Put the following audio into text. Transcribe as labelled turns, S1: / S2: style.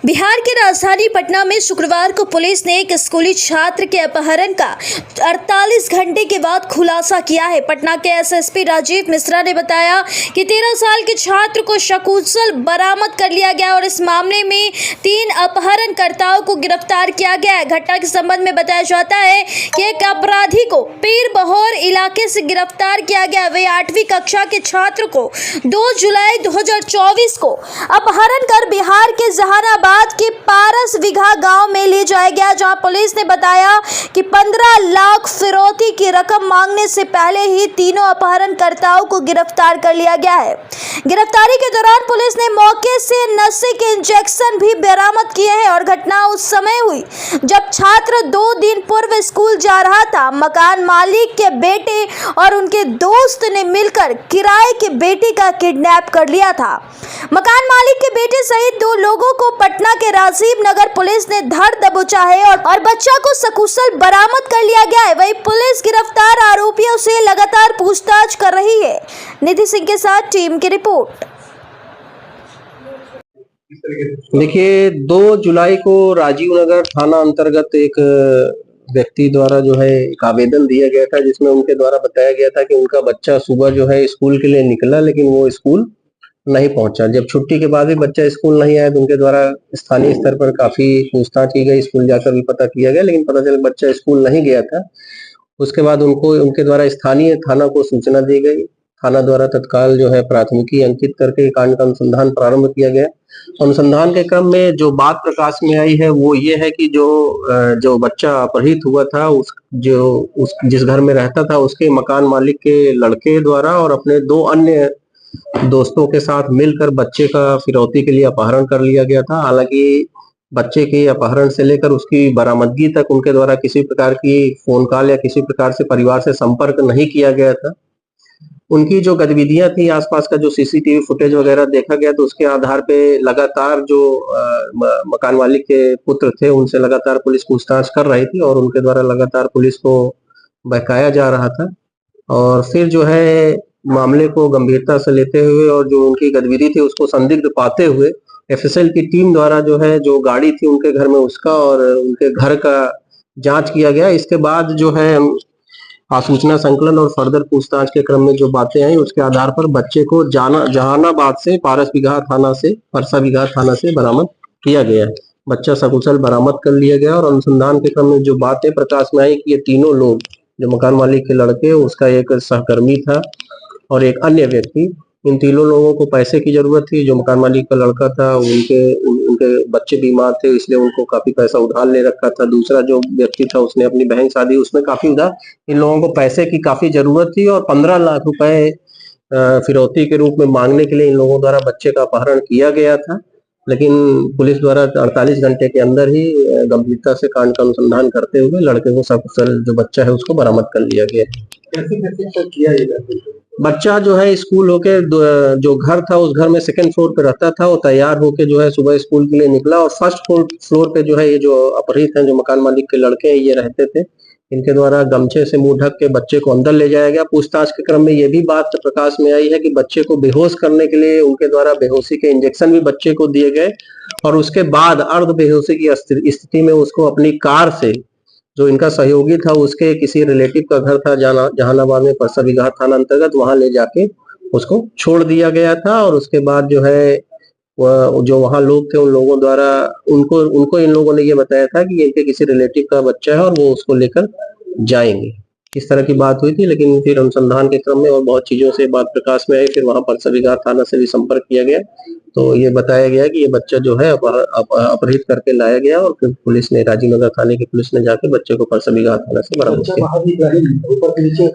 S1: बिहार के राजधानी पटना में शुक्रवार को पुलिस ने एक स्कूली छात्र के अपहरण का 48 घंटे के बाद खुलासा किया है। पटना के एसएसपी राजीव मिश्रा ने बताया कि 13 साल के छात्र को सकुशल बरामद कर लिया गया और इस मामले में 3 अपहरणकर्ताओं को गिरफ्तार किया गया है। घटना के संबंध में बताया जाता है कि एक अपराधी को पीर बहोर इलाके से गिरफ्तार किया गया। वे 8वीं कक्षा के छात्र को 2 जुलाई 2024 को अपहरण कर बिहार के जहानाबाद के पारस बिगहा गांव में ले जाया गया, जहां पुलिस ने बताया कि 15 लाख फिरौती की रकम मांगने से पहले ही तीनों अपहरणकर्ताओं को गिरफ्तार कर लिया गया है। गिरफ्तारी के दौरान पुलिस ने मौके से नशे के इंजेक्शन भी बरामद किए हैं और घटना उस समय हुई जब छात्र 2 दिन पूर्व स्कूल जा रहा था। मकान मालिक के बेटे और उनके दोस्त ने मिलकर किराए के बेटे का किडनैप कर लिया था। मकान मालिक के बेटे सहित 2 लोगों को पटना के राजीव नगर पुलिस ने धर दबोचा है और बच्चा को सकुशल बरामद कर लिया गया है। वही पुलिस गिरफ्तार आरोपियों से लगातार पूछताछ कर रही है। निधि सिंह के साथ टीम की रिपोर्ट।
S2: देखिए, 2 जुलाई को राजीव नगर थाना अंतर्गत एक व्यक्ति द्वारा जो है एक आवेदन दिया गया था, जिसमें उनके द्वारा बताया गया था कि उनका बच्चा सुबह जो है स्कूल के लिए निकला, लेकिन वो स्कूल नहीं पहुंचा। जब छुट्टी के बाद भी बच्चा स्कूल नहीं आया तो उनके द्वारा स्थानीय स्तर पर काफी पूछताछ की गई, स्कूल जाकर भी पता किया गया, लेकिन पता चला बच्चा स्कूल नहीं गया था। उसके बाद उनके द्वारा स्थानीय थाना को सूचना दी गई। थाना द्वारा तत्काल जो है प्राथमिकी अंकित करके कांड का अनुसंधान प्रारंभ किया गया। अनुसंधान के क्रम में जो बात प्रकाश में आई है वो ये है कि जो बच्चा अपहृत हुआ था जिस घर में रहता था, उसके मकान मालिक के लड़के द्वारा और अपने 2 अन्य दोस्तों के साथ मिलकर बच्चे का फिरौती के लिए अपहरण कर लिया गया था। हालांकि बच्चे के अपहरण से लेकर उसकी बरामदगी तक उनके द्वारा किसी प्रकार की फोन कॉल या किसी प्रकार से परिवार से संपर्क नहीं किया गया था। उनकी जो गतिविधियां थी, आसपास का जो सीसीटीवी फुटेज वगैरह देखा गया तो उसके आधार पे लगातार जो मकान मालिक के पुत्र थे उनसे लगातार पुलिस पूछताछ कर रही थी और उनके द्वारा लगातार पुलिस को बहकाया जा रहा था। और फिर जो है मामले को गंभीरता से लेते हुए और जो उनकी गतिविधि थी उसको संदिग्ध पाते हुए एफएसएल की टीम द्वारा जो है जो गाड़ी थी उनके घर में उसका और उनके घर का जांच किया गया। इसके बाद जो है सूचना संकलन और फर्दर पूछताछ के क्रम में जो बातें आई उसके आधार पर बच्चे को जहानाबाद से पारस बिगहा थाना से बरामद किया गया है। बच्चा सकुशल बरामद कर लिया गया और अनुसंधान के क्रम में जो बातें प्रकाश में आई कि ये तीनों लोग, जो मकान मालिक के लड़के, उसका एक सहकर्मी था और एक अन्य व्यक्ति, इन तीनों लोगों को पैसे की जरूरत थी। जो मकान मालिक का लड़का था उनके बच्चे बीमार थे, इसलिए उनको काफी पैसा उधार ले रखा था। दूसरा जो व्यक्ति था उसने अपनी बहन शादी, उसमें काफी उधार, इन लोगों को पैसे की काफी जरूरत थी और 15 लाख रुपए फिरौती के रूप में मांगने के लिए इन लोगों द्वारा बच्चे का अपहरण किया गया था। लेकिन पुलिस द्वारा 48 घंटे के अंदर ही गंभीरता से कांड का अनुसंधान करते हुए लड़के को सकुशल जो बच्चा है उसको बरामद कर लिया गया। कैसे किया बच्चा जो है स्कूल होके जो घर था उस घर में 2nd फ्लोर पे रहता था। वो तैयार होके जो है सुबह स्कूल के लिए निकला और 1st फ्लोर पे जो है ये जो अपहृत हैं, जो मकान मालिक के लड़के हैं, ये रहते थे। इनके द्वारा गमछे से मुंह ढक के बच्चे को अंदर ले जाया गया। पूछताछ के क्रम में ये भी बात प्रकाश में आई है कि बच्चे को बेहोश करने के लिए उनके द्वारा बेहोशी के इंजेक्शन भी बच्चे को दिए गए और उसके बाद अर्ध बेहोशी की स्थिति में उसको अपनी कार से, जो इनका सहयोगी था उसके किसी रिलेटिव का घर था जहानाबाद में पारस बिगहा थाना अंतर्गत, वहां ले जाके उसको छोड़ दिया गया था। और उसके बाद जो है जो वहां लोग थे उन लोगों द्वारा उनको इन लोगों ने ये बताया था कि इनके किसी रिलेटिव का बच्चा है और वो उसको लेकर जाएंगे। इस तरह की बात हुई थी, लेकिन फिर अनुसंधान के क्रम में और बहुत चीजों से बात प्रकाश में आई। फिर वहां पारस बिगहा थाना से भी संपर्क किया गया तो ये बताया गया कि ये बच्चा जो है अपहृत करके लाया गया और फिर पुलिस ने, राजीव नगर थाने की पुलिस ने जाके बच्चे को पारस बिगहा थाना से बरामद किया।